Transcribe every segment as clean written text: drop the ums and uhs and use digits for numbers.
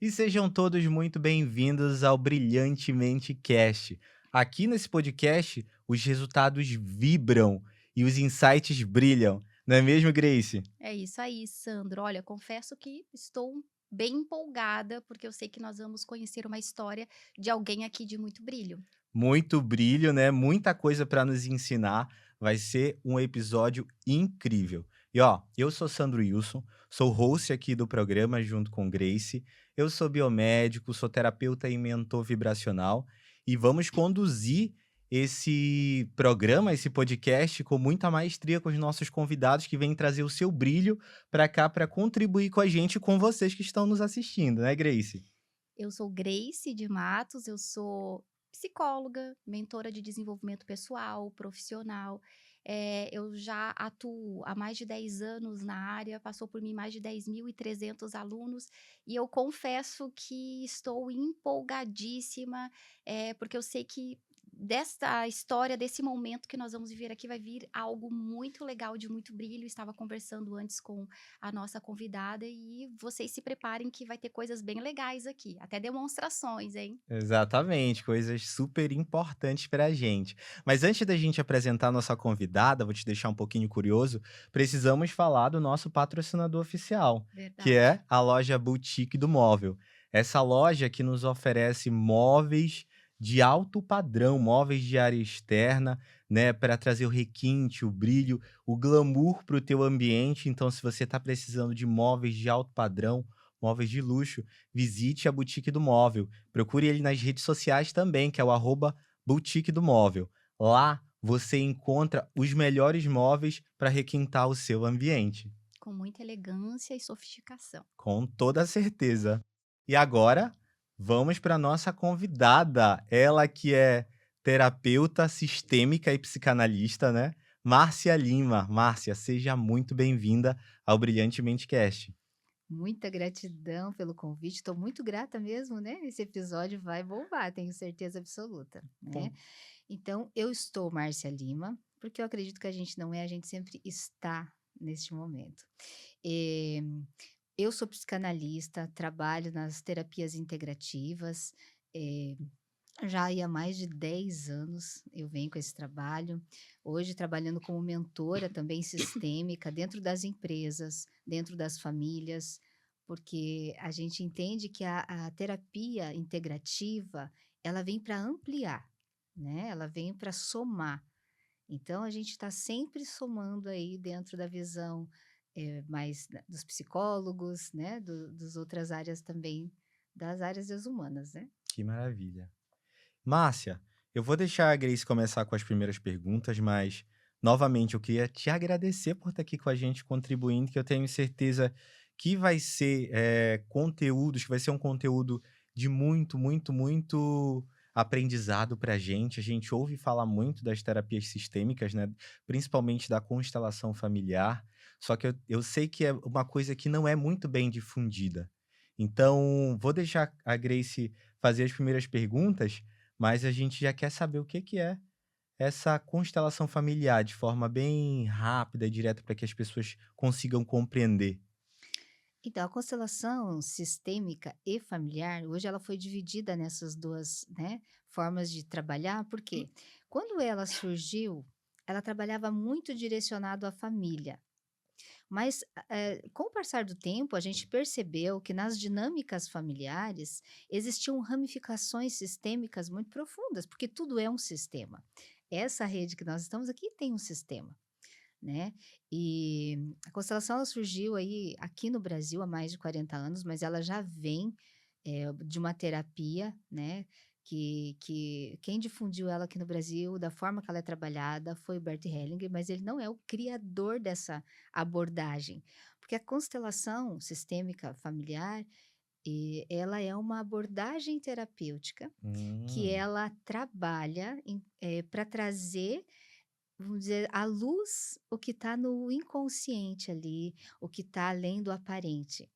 E sejam todos muito bem-vindos ao Brilhantemente Cast. Aqui nesse podcast, os resultados vibram e os insights brilham, não é mesmo, Grace? É isso aí, Sandro. Olha, confesso que estou bem empolgada, porque eu sei que nós vamos conhecer uma história de alguém aqui de muito brilho. Muito brilho, né? Muita coisa para nos ensinar. Vai ser um episódio incrível. E ó, eu sou Sandro Wilson, sou host aqui do programa junto com Grace. Eu sou biomédico, sou terapeuta e mentor vibracional e vamos conduzir esse programa, esse podcast com muita maestria com os nossos convidados que vêm trazer o seu brilho para cá para contribuir com a gente e com vocês que estão nos assistindo, né, Grace? Eu sou Grace de Matos, eu sou psicóloga, mentora de desenvolvimento pessoal, profissional. Eu já atuo há mais de 10 anos na área, passou por mim mais de 10.300 alunos, e eu confesso que estou empolgadíssima, porque eu sei que desta história, desse momento que nós vamos viver aqui, vai vir algo muito legal, de muito brilho. Estava conversando antes com a nossa convidada e vocês se preparem que vai ter coisas bem legais aqui, até demonstrações, hein. Exatamente, coisas super importantes para a gente. Mas antes da gente apresentar a nossa convidada, vou te deixar um pouquinho curioso, precisamos falar do nosso patrocinador oficial, que Verdade. é a loja Boutique do Móvel. Essa loja que nos oferece móveis de alto padrão, móveis de área externa, né, para trazer o requinte, o brilho, o glamour para o teu ambiente. Então, se você está precisando de móveis de alto padrão, móveis de luxo, visite a Boutique do Móvel. Procure ele nas redes sociais também, que é o @boutique do móvel. Lá você encontra os melhores móveis para requintar o seu ambiente, Com muita elegância e sofisticação. com toda certeza. E agora, vamos para nossa convidada, ela que é terapeuta sistêmica e psicanalista, né, Márcia Lima. Márcia, seja muito bem-vinda ao Brilhantemente Cast. Muita gratidão pelo convite, estou muito grata mesmo, né, esse episódio vai bombar, tenho certeza absoluta, né. Com Então eu estou Márcia Lima, porque eu acredito que a gente não é, a gente sempre está neste momento. Eh, eu sou psicanalista, trabalho nas terapias integrativas, eh já aí há mais de 10 anos eu venho com esse trabalho. Hoje trabalhando como mentora também sistêmica dentro das empresas, dentro das famílias, porque a gente entende que a terapia integrativa, ela vem para ampliar, né, ela vem para somar. Então a gente está sempre somando aí dentro da visão, mais da dos psicólogos, né, dos outras áreas também, das áreas das humanas, né. Que maravilha. Márcia, eu vou deixar a Grace começar com as primeiras perguntas, mas novamente eu queria te agradecer por estar aqui com a gente contribuindo, que eu tenho certeza que vai ser conteúdos, que vai ser um conteúdo de muito, muito, muito aprendizado para a gente. A gente ouve falar muito das terapias sistêmicas, né? Principalmente da constelação familiar. Só que eu sei que é uma coisa que não é muito bem difundida. Então, vou deixar a Grace fazer as primeiras perguntas, mas a gente já quer saber o que que é essa constelação familiar, de forma bem rápida e direta para que as pessoas consigam compreender. Então, a constelação sistêmica e familiar, hoje ela foi dividida nessas duas, né, formas de trabalhar, porque quando ela surgiu, ela trabalhava muito direcionado à família. Mas, com o passar do tempo, a gente percebeu que nas dinâmicas familiares existiam ramificações sistêmicas muito profundas, porque tudo é um sistema. Essa rede que nós estamos aqui tem um sistema. Né, e a constelação ela surgiu aí aqui no Brasil há mais de 40 anos, mas ela já vem, de uma terapia, né, que quem difundiu ela aqui no Brasil, da forma que ela é trabalhada, foi o Bert Hellinger, mas ele não é o criador dessa abordagem, porque a constelação sistêmica familiar, ela é uma abordagem terapêutica que Hum, ela trabalha pra trazer, vamos dizer, à luz o que está no inconsciente ali, o que está além do aparente.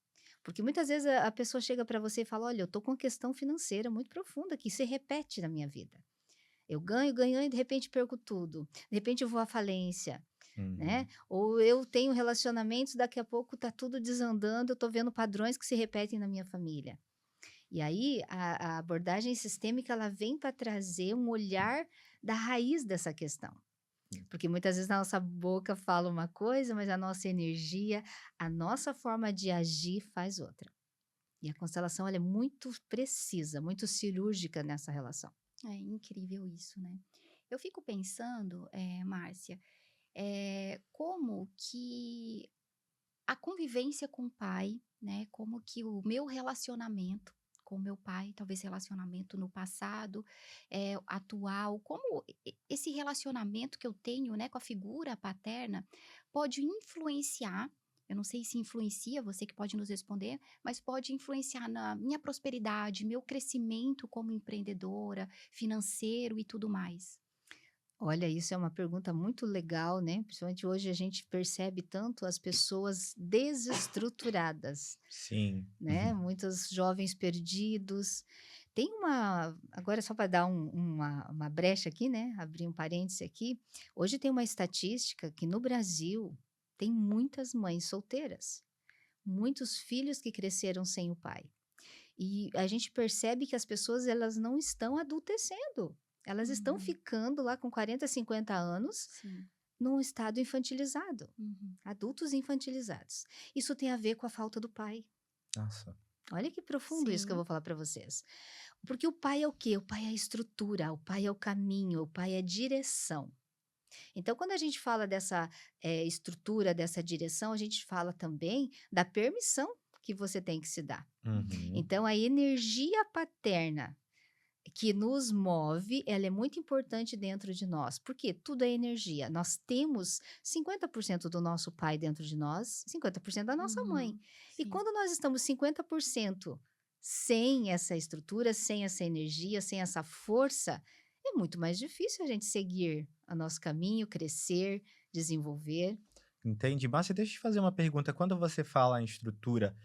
Porque muitas vezes a pessoa chega para você e fala: "Olha, eu estou com uma questão financeira muito profunda que se repete na minha vida. Eu ganho, ganho e de repente perco tudo. De repente eu vou à falência", né. uhum. Ou eu tenho relacionamentos, daqui a pouco está tudo desandando, eu estou vendo padrões que se repetem na minha família. E aí a abordagem sistêmica ela vem para trazer um olhar da raiz dessa questão. Porque muitas vezes a nossa boca fala uma coisa, mas a nossa energia, a nossa forma de agir faz outra. E a constelação ela é muito precisa, muito cirúrgica nessa relação. É incrível isso, né? Eu fico pensando, Márcia, como que a convivência com o pai, né? Como que o meu relacionamento com o meu pai, talvez relacionamento no passado, atual, como esse relacionamento que eu tenho, né, com a figura paterna pode influenciar. Eu não sei se influencia, você que pode nos responder, mas pode influenciar na minha prosperidade, meu crescimento como empreendedora, financeiro e tudo mais. Olha, isso é uma pergunta muito legal, né? Principalmente hoje a gente percebe tanto as pessoas desestruturadas, Sim. né? Muitos jovens perdidos. Tem uma, agora só para dar uma brecha aqui, né? Abrir um parêntese aqui. Hoje tem uma estatística que no Brasil tem muitas mães solteiras, muitos filhos que cresceram sem o pai. E a gente percebe que as pessoas elas não estão adultecendo. Elas estão Uhum, ficando lá com 40, 50 anos sim. num estado infantilizado, Uhum, adultos infantilizados. Isso tem a ver com a falta do pai. Nossa. Olha que profundo isso que eu sim. vou falar para vocês. Porque o pai é o quê? O pai é a estrutura, o pai é o caminho, o pai é a direção. Então, quando a gente fala dessa estrutura, dessa direção, a gente fala também da permissão que você tem que se dar. Uhum. Então, a energia paterna que nos move, ela é muito importante dentro de nós, porque tudo é energia. Nós temos 50% do nosso pai dentro de nós, 50% da nossa mãe. Uhum, E sim. quando nós estamos 50% sem essa estrutura, sem essa energia, sem essa força, é muito mais difícil a gente seguir o nosso caminho, crescer, desenvolver. Entendi. Márcia, deixa eu te fazer uma pergunta. Quando você fala em estrutura,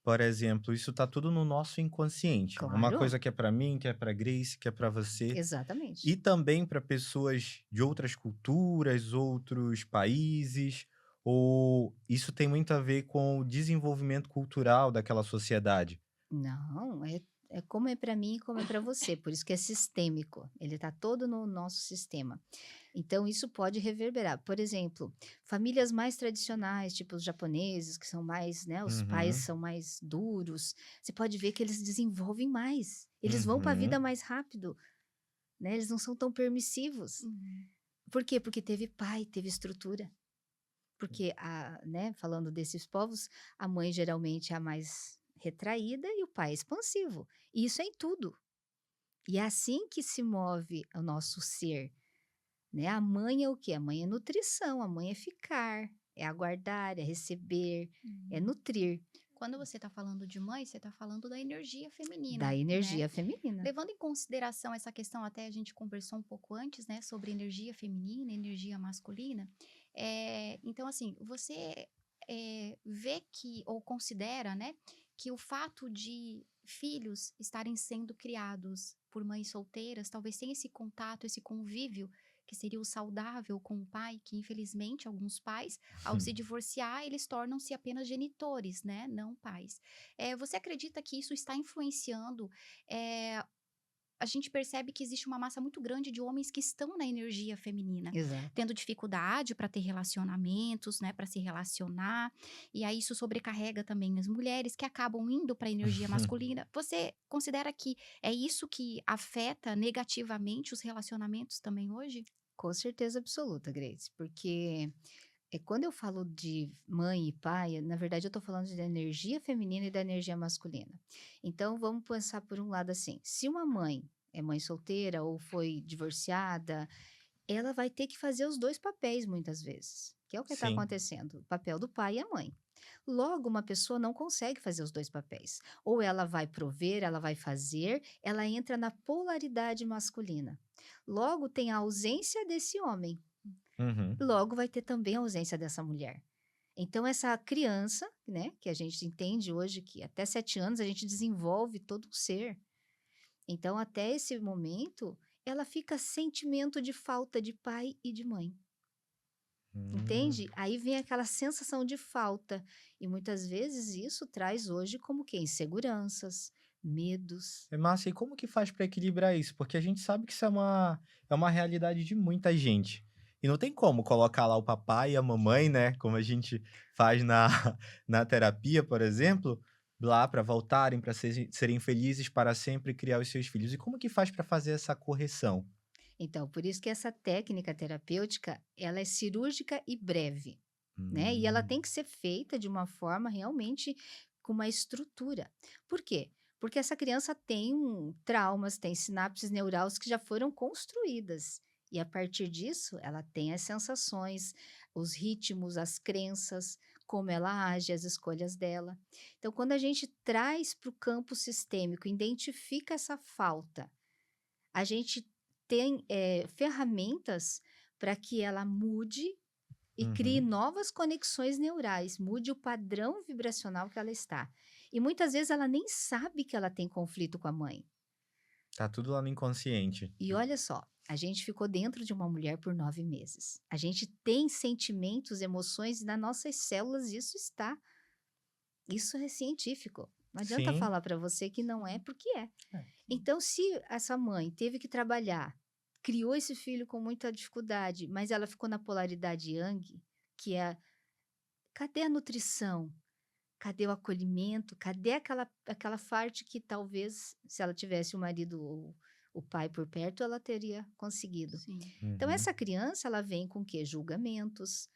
por exemplo, isso tá tudo no nosso inconsciente. Uma Claro, coisa que é para mim, que é para Grace, que é para você, exatamente. e também para pessoas de outras culturas, outros países, ou isso tem muito a ver com o desenvolvimento cultural daquela sociedade? Não, é como é para mim e como é para você, por isso que é sistêmico, ele está todo no nosso sistema. Então isso pode reverberar. Por exemplo, famílias mais tradicionais, tipo os japoneses, que são mais, né, os pais Uhum, são mais duros, você pode ver que eles desenvolvem mais, eles vão para a vida uhum, mais rápido, né, eles não são tão permissivos. Uhum, Por quê? Porque teve pai, teve estrutura. Porque né, falando desses povos, a mãe geralmente é a mais retraída e o pai é expansivo. E isso é em tudo. E é assim que se move o nosso ser, né? A mãe é o quê? A mãe é nutrição, a mãe é ficar, é aguardar, é receber, é uhum. nutrir Quando você está falando de mãe, você está falando da energia da feminina, né? energia feminina. Levando em consideração essa questão, até a gente conversou um pouco antes, né, sobre energia feminina, energia masculina. Então, assim, você vê que, ou considera, né, que o fato de filhos estarem sendo criados por mães solteiras, talvez tenha esse contato, esse convívio, que seria o saudável com o pai, que infelizmente alguns pais, ao se divorciar, eles tornam-se apenas genitores, né, não pais. Você acredita que isso está influenciando eh, a gente percebe que existe uma massa muito grande de homens que estão na energia feminina, Exato. tendo dificuldade para ter relacionamentos, né, para se relacionar, e aí isso sobrecarrega também as mulheres que acabam indo para a energia masculina. Você considera que é isso que afeta negativamente os relacionamentos também hoje? Com certeza absoluta, Grace, porque quando eu falo de mãe e pai, na verdade eu estou falando da energia feminina e da energia masculina. Então vamos pensar por um lado assim: se uma mãe é mãe solteira ou foi divorciada, ela vai ter que fazer os dois papéis muitas vezes, que é o que está sim. acontecendo, o papel do pai e a mãe. Logo, uma pessoa não consegue fazer os dois papéis. Ou ela vai prover, ela vai fazer, ela entra na polaridade masculina. Logo, tem a ausência desse homem. Uhum. Logo, vai ter também a ausência dessa mulher. Então, essa criança, né, que a gente entende hoje que até 7 anos a gente desenvolve todo um ser. Então, até esse momento, ela fica sentimento de falta de pai e de mãe. Hum. Entende? Aí vem aquela sensação de falta. E muitas vezes isso traz hoje como que inseguranças, medos. Márcia, e como que faz para equilibrar isso? Porque a gente sabe que isso é uma realidade de muita gente. E não tem como colocar lá o papai e a mamãe, né, como a gente faz na, na terapia, por exemplo, lá para voltarem, para serem felizes para sempre e criar os seus filhos. E como que faz para fazer essa correção? Então, por isso que essa técnica terapêutica, ela é cirúrgica e breve, né? E ela Hum, tem que ser feita de uma forma realmente com uma estrutura. Por quê? Porque essa criança tem traumas, tem sinapses neurais que já foram construídas. E a partir disso, ela tem as sensações, os ritmos, as crenças, como ela age, as escolhas dela. Então, quando a gente traz para o campo sistêmico, identifica essa falta, a gente tem, ferramentas para que ela mude e crie uhum. novas conexões neurais, mude o padrão vibracional que ela está. E muitas vezes ela nem sabe que ela tem conflito com a mãe. Tá tudo lá no inconsciente. E olha só, a gente ficou dentro de uma mulher por 9 meses. A gente tem sentimentos, emoções, e nas nossas células isso está. Isso é científico. Não adianta Sim. falar para você que não é, porque é. É. Então, se essa mãe teve que trabalhar, criou esse filho com muita dificuldade, mas ela ficou na polaridade Yang, que é cadê a nutrição? Cadê o acolhimento? Cadê aquela parte que talvez, se ela tivesse o marido ou o pai por perto, ela teria conseguido. Sim. Então, Uhum. essa criança, ela vem com o quê? Julgamentos,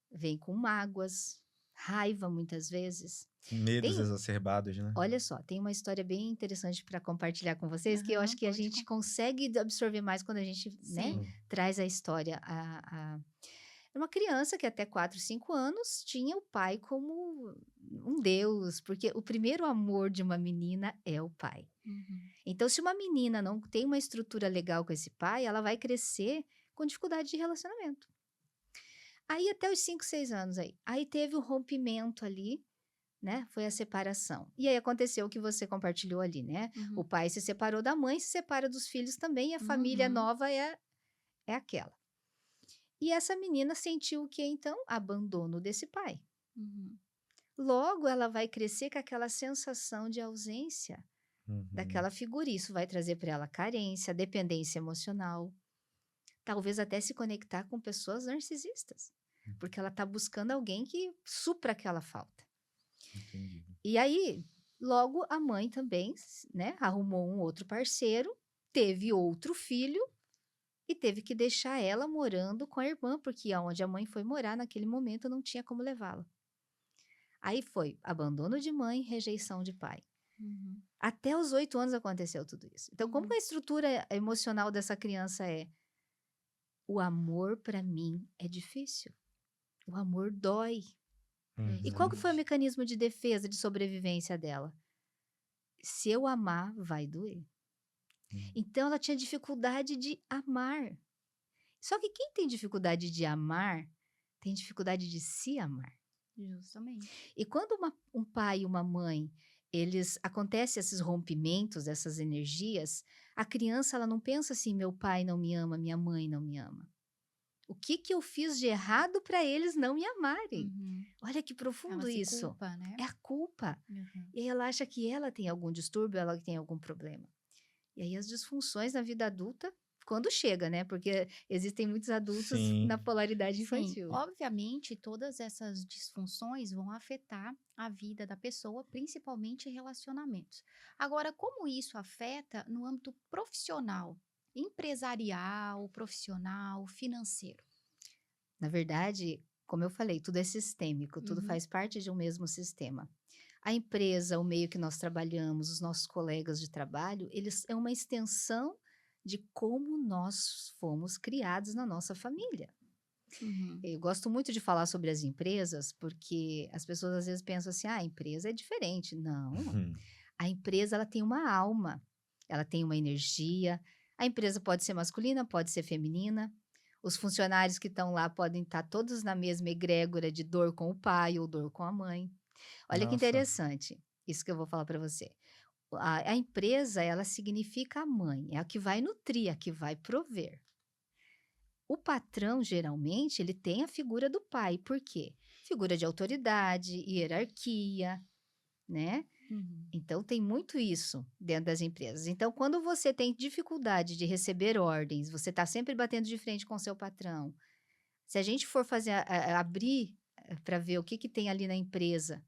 vem com mágoas, raiva muitas vezes. Medos Tem exacerbados, né? Olha só, tem uma história bem interessante para compartilhar com vocês, que eu acho Aham, que a pode gente consegue absorver mais quando a gente, né, Sim. traz a história. Uma criança que até 4, 5 anos tinha o pai como um deus, porque o primeiro amor de uma menina é o pai. Uhum. Então, se uma menina não tem uma estrutura legal com esse pai, ela vai crescer com dificuldade de relacionamento. Aí até os 5, 6 anos aí. Aí teve o rompimento ali, né, foi a separação. E aí aconteceu o que você compartilhou ali, né, o Uhum. pai se separou da mãe, se separa dos filhos também, e a família Uhum. nova é aquela. E essa menina sentiu o quê então? Abandono desse pai. Uhum. Logo ela vai crescer com aquela sensação de ausência Uhum. daquela figura, e isso vai trazer para ela carência, dependência emocional, talvez até se conectar com pessoas narcisistas, porque ela está buscando alguém que supra aquela falta. Entendi. E aí, logo a mãe também, né, arrumou um outro parceiro, teve outro filho e teve que deixar ela morando com a irmã, porque aonde a mãe foi morar naquele momento não tinha como levá-la. Aí foi abandono de mãe, rejeição de pai. Uhum. Até os 8 anos aconteceu tudo isso. Então, como que Uhum. a estrutura emocional dessa criança é? O amor para mim é difícil. O amor dói. E qual que Uhum. foi o Exatamente. mecanismo de defesa, de sobrevivência dela? Se eu amar, vai doer. Hum. Então ela tinha dificuldade de amar. Só que quem tem dificuldade de amar, tem dificuldade de se amar. Justamente. E quando um pai e uma mãe, eles acontecem esses rompimentos, essas energias, a criança ela não pensa assim, meu pai não me ama, minha mãe não me ama. O que que eu fiz de errado para eles não me amarem? Uhum. Olha que Ela profundo se isso. culpa, né? É a culpa. Uhum. E aí ela acha que ela tem algum distúrbio, ela tem algum problema. E aí as disfunções na vida adulta, quando chega, né? Porque existem muitos adultos Sim. na polaridade Sim, infantil. obviamente todas essas disfunções vão afetar a vida da pessoa, principalmente em relacionamentos. Agora, como isso afeta no âmbito profissional, empresarial, profissional, financeiro? Na verdade, como eu falei, tudo é sistêmico, tudo Uhum, faz parte de um mesmo sistema. A empresa, o meio que nós trabalhamos, os nossos colegas de trabalho, eles é uma extensão de como nós fomos criados na nossa família. uhum, Eu gosto muito de falar sobre as empresas, porque as pessoas às vezes pensam assim: ah, a empresa é diferente. Não, Uhum. a empresa ela tem uma alma, ela tem uma energia. A empresa pode ser masculina, pode ser feminina. Os funcionários que estão lá podem estar todos na mesma egrégora de dor com o pai ou dor com a mãe. Olha que Nossa. interessante, isso que eu vou falar para você. A empresa, ela significa a mãe, é a que vai nutrir, a que vai prover. O patrão, geralmente, ele tem a figura do pai, por quê? Figura de autoridade, hierarquia, né? uhum. Então tem muito isso dentro das empresas. Então, quando você tem dificuldade de receber ordens, você está sempre batendo de frente com o seu patrão. Se a gente for fazer abrir para ver o que que tem ali na empresa,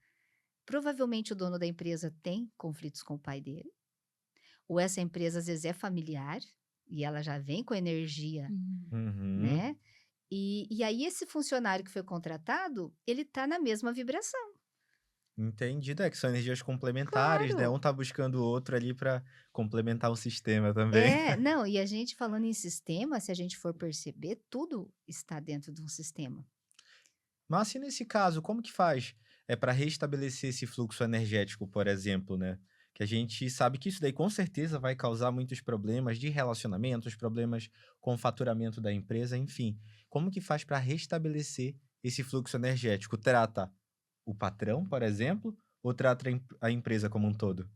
provavelmente o dono da empresa tem conflitos com o pai dele, ou essa empresa às vezes é familiar e ela já vem com energia, Uhum. Uhum. né? E aí esse funcionário que foi contratado, ele tá na mesma vibração. Entendido, é que são energias complementares, né? Claro. Um tá buscando o outro ali para complementar o sistema também. É, não, e a gente falando em sistema, se a gente for perceber, tudo está dentro de um sistema. Mas e nesse caso, como que faz? É para restabelecer esse fluxo energético, por exemplo, né? Que a gente sabe que isso daí com certeza vai causar muitos problemas de relacionamentos, problemas com o faturamento da empresa, enfim. Como que faz para restabelecer esse fluxo energético? Trata o patrão, por exemplo, ou trata a empresa como um todo?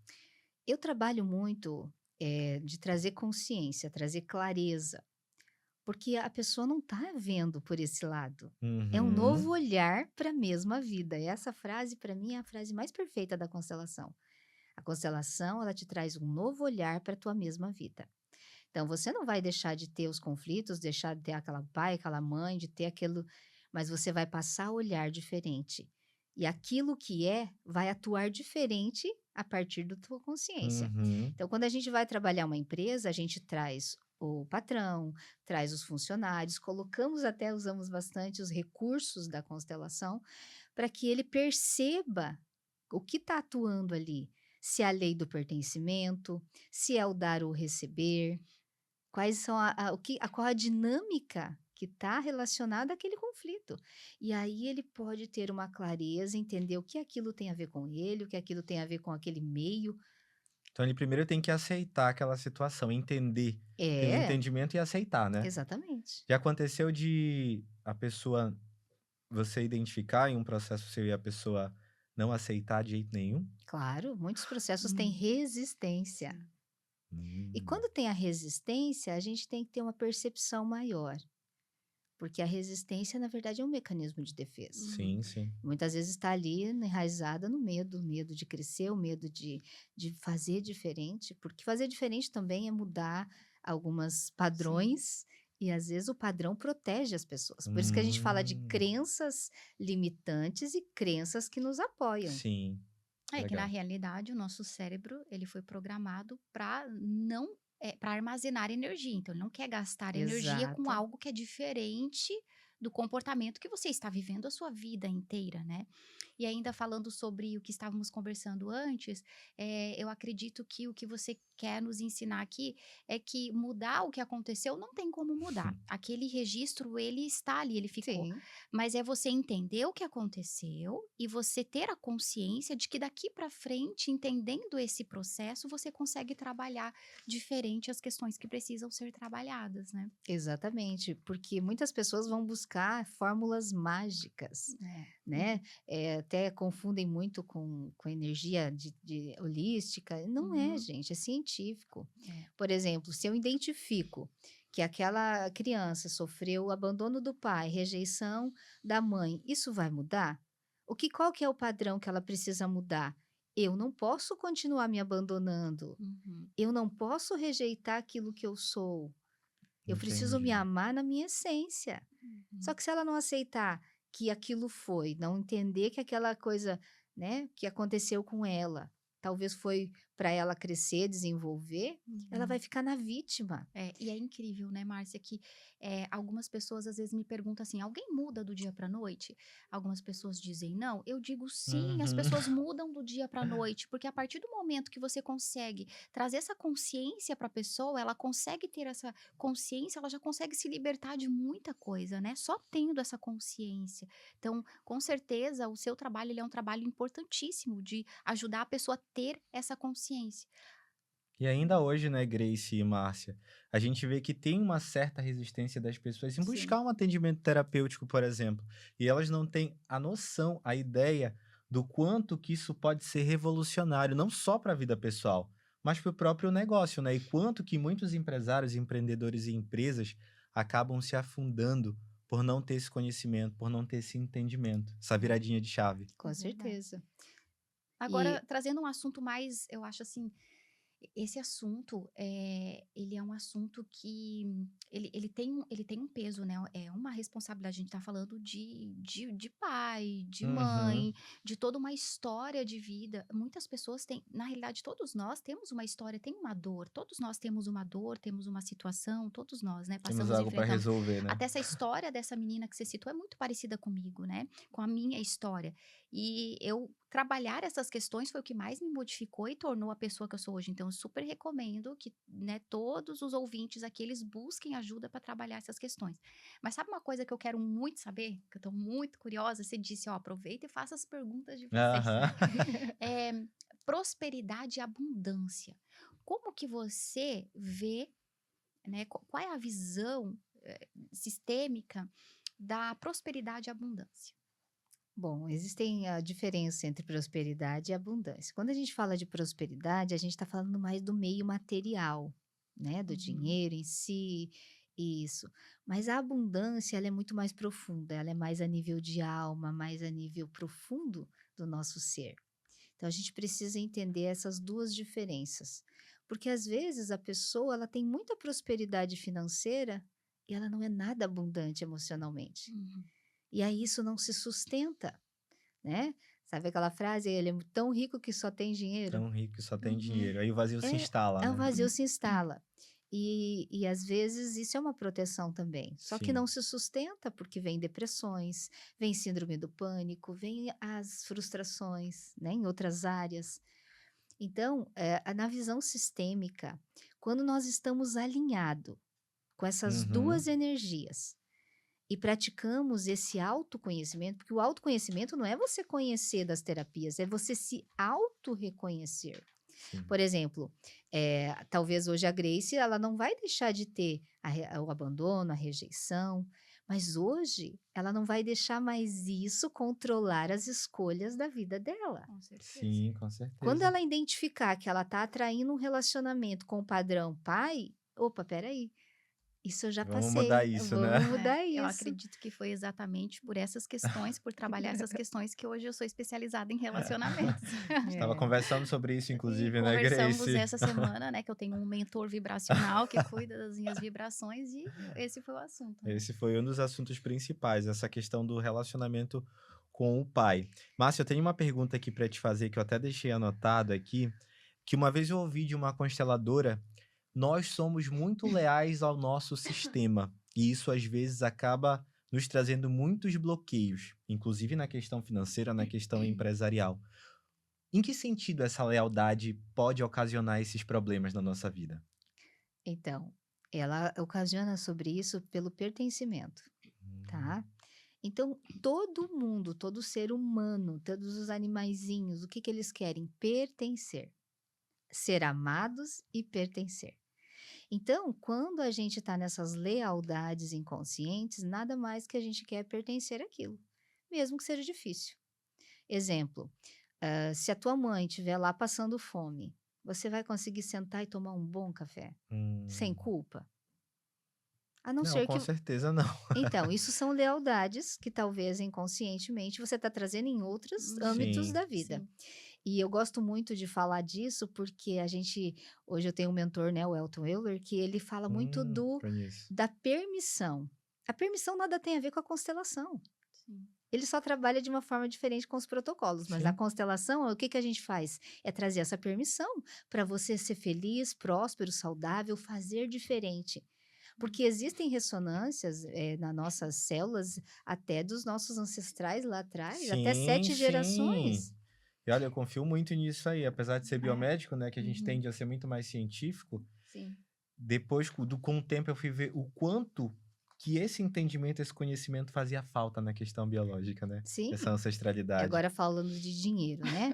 Eu trabalho muito, de trazer consciência, trazer clareza, porque a pessoa não está vendo por esse lado. É um novo Uhum. olhar para a mesma vida. E essa frase, para mim, é a frase mais perfeita da constelação. A constelação, ela te traz um novo olhar para a tua mesma vida. Então, você não vai deixar de ter os conflitos, deixar de ter aquela pai, aquela mãe, de ter aquilo, mas você vai passar a olhar diferente. E aquilo que é, vai atuar diferente a partir da tua consciência. Uhum. Então, quando a gente vai trabalhar uma empresa, a gente traz o patrão, traz os funcionários, colocamos até, usamos bastante os recursos da constelação, para que ele perceba o que está atuando ali. Se é a lei do pertencimento, se é o dar ou receber, quais são qual a dinâmica que está relacionada àquele conflito. E aí ele pode ter uma clareza, entender o que aquilo tem a ver com ele, o que aquilo tem a ver com aquele meio. Então ele primeiro tem que aceitar aquela situação, entender, ter um É, entendimento e aceitar, né? exatamente. Já aconteceu de a pessoa você identificar em um processo seu e a pessoa não aceitar de jeito nenhum? Claro, muitos processos têm Hum, resistência. sim. E Hum. quando tem a resistência, a gente tem que ter uma percepção maior, porque a resistência, na verdade, é um mecanismo de defesa. Sim, Uhum. sim. Muitas vezes está ali enraizada no medo, o medo de crescer, o medo de fazer diferente, porque fazer diferente também é mudar algumas Sim. padrões, e às vezes o padrão protege as pessoas. Por isso que a gente fala de Hum. crenças limitantes e crenças que nos apoiam. Sim, É que na legal. realidade o nosso cérebro, ele foi programado para não para armazenar energia, então ele não quer gastar energia com Exato. algo que é diferente do comportamento que você está vivendo a sua vida inteira, né. E ainda falando sobre o que estávamos conversando antes, eu acredito que o que você quer nos ensinar aqui é que mudar o que aconteceu não tem como mudar. Aquele registro ele está ali, ele ficou. Sim, Mas é você entender o que aconteceu e você ter a consciência de que daqui para frente, entendendo esse processo, você consegue trabalhar diferente as questões que precisam ser trabalhadas, né. exatamente, porque muitas pessoas vão buscar fórmulas mágicas, É. né, Uhum. até confundem muito com energia de holística, não é Uhum. gente, é científico. É. Por exemplo, se eu identifico que aquela criança sofreu o abandono do pai, rejeição da mãe, isso vai mudar? Qual que é o padrão que ela precisa mudar? Eu não posso continuar me abandonando, Uhum. eu não posso rejeitar aquilo que eu sou. Eu preciso me Entendi. amar na minha essência. Só Uhum. que se ela não aceitar que aquilo foi, não entender que aquela coisa, né, que aconteceu com ela, talvez foi para ela crescer, desenvolver, ela vai Uhum. ficar na vítima. É, e é incrível, né, Márcia, que algumas pessoas às vezes me perguntam assim: alguém muda do dia para noite? Algumas pessoas dizem não. Eu digo sim, as Uhum. pessoas mudam do dia para noite, porque a partir do momento que você consegue trazer essa consciência para a pessoa, ela consegue ter essa consciência, ela já consegue se libertar de muita coisa, né? Só tendo essa consciência. Então, com certeza, o seu trabalho ele é um trabalho importantíssimo de ajudar a pessoa a ter essa consciência. E ainda hoje, né, Grace e Márcia, a gente vê que tem uma certa resistência das pessoas em Sim. buscar um atendimento terapêutico, por exemplo, e elas não têm a noção, a ideia do quanto que isso pode ser revolucionário, não só para a vida pessoal, mas para o próprio negócio, né? E quanto que muitos empresários, empreendedores e empresas acabam se afundando por não ter esse conhecimento, por não ter esse entendimento, essa É, viradinha de chave. é Com verdade. certeza. Agora, E trazendo um assunto mais, eu acho assim, esse assunto, ele é um assunto que ele tem um peso, né, é uma responsabilidade, a gente tá falando de pai, de Uhum. mãe, de toda uma história de vida. Muitas pessoas têm na realidade, todos nós temos uma história, tem uma dor, todos nós temos uma dor, temos uma situação, todos nós, né, Temos passamos, algo para enfrentamos. resolver, né? Até essa história dessa menina que você citou é muito parecida comigo, né, com a minha história. E eu trabalhar essas questões foi o que mais me modificou e tornou a pessoa que eu sou hoje. Então, eu super recomendo que, né, todos os ouvintes aqui, eles busquem ajuda para trabalhar essas questões. Mas sabe uma coisa que eu quero muito saber? Que eu tô muito curiosa? Você disse, ó, aproveita e faça as perguntas de vocês. Aham. É, prosperidade e abundância. Como que você vê, né, qual é a visão sistêmica da prosperidade e abundância? Bom, existem a diferença entre prosperidade e abundância. Quando a gente fala de prosperidade, a gente está falando mais do meio material, né? Do Uhum. dinheiro em si, isso. Mas a abundância, ela é muito mais profunda, ela é mais a nível de alma, mais a nível profundo do nosso ser. Então a gente precisa entender essas duas diferenças. Porque às vezes a pessoa, ela tem muita prosperidade financeira e ela não é nada abundante emocionalmente. Uhum. E aí isso não se sustenta, né. Sabe aquela frase: "Ele é tão rico que só tem dinheiro"? Tão rico que só tem Uhum. dinheiro. Aí o vazio se É, instala, é o né? vazio se instala. E às vezes isso é uma proteção também, só que não Sim. se sustenta, porque vem depressões, vem síndrome do pânico, vem as frustrações, né, em outras áreas. Então, na visão sistêmica, quando nós estamos alinhado com essas Uhum. 2 energias e praticamos esse autoconhecimento, porque o autoconhecimento não é você conhecer das terapias, é você se auto-reconhecer. Sim. Por exemplo, talvez hoje a Grace ela não vai deixar de ter o abandono, a rejeição, mas hoje ela não vai deixar mais isso controlar as escolhas da vida dela. Com certeza. Sim, com Quando certeza. ela identificar que ela está atraindo um relacionamento com o padrão pai, opa, peraí, isso eu já Vamos mudar passei, isso, né? vamos mudar Eu isso. acredito que foi exatamente por essas questões, por trabalhar essas questões, que hoje eu sou especializada em relacionamentos. Estava É. conversando sobre isso, E inclusive, né, conversamos Grace? essa semana, né, que eu tenho um mentor vibracional que cuida das minhas vibrações e esse foi o assunto, né. Esse foi um dos assuntos principais, essa questão do relacionamento com o pai. Márcia, eu tenho uma pergunta aqui para te fazer, que eu até deixei anotado aqui, que uma vez eu ouvi de uma consteladora: nós somos muito leais ao nosso sistema, e isso às vezes acaba nos trazendo muitos bloqueios, inclusive na questão financeira, na questão empresarial. Em que sentido essa lealdade pode ocasionar esses problemas na nossa vida? Então, ela ocasiona sobre isso pelo pertencimento, Hum, tá? Então, todo mundo, todo ser humano, todos os animaizinhos, o que que eles querem? Pertencer, ser amados e pertencer. Então, quando a gente está nessas lealdades inconscientes, nada mais que a gente quer é pertencer àquilo, mesmo que seja difícil. Exemplo, se a tua mãe estiver lá passando fome, você vai conseguir sentar e tomar um bom café, sem hum. culpa? A não Não, ser com que certeza não. então, isso são lealdades que talvez inconscientemente você está trazendo em outros âmbitos Sim. da vida. Sim. E eu gosto muito de falar disso, porque hoje eu tenho um mentor, né, o Elton Euler, que ele fala muito Conheço. da permissão. A permissão nada tem a ver com a constelação. Sim. Ele só trabalha de uma forma diferente com os protocolos, mas a Sim. constelação, o que que a gente faz? É trazer essa permissão para você ser feliz, próspero, saudável, fazer diferente. Porque existem ressonâncias, nas nossas células, até dos nossos ancestrais lá atrás, até Sim, 7 sim. gerações. E olha, eu confio muito nisso aí, apesar de ser É. biomédico, né, que a gente Uhum. tende a ser muito mais científico, Sim. depois com o tempo eu fui ver o quanto que esse entendimento, esse conhecimento fazia falta na questão biológica, né, Sim. essa E ancestralidade. agora falando de dinheiro, né,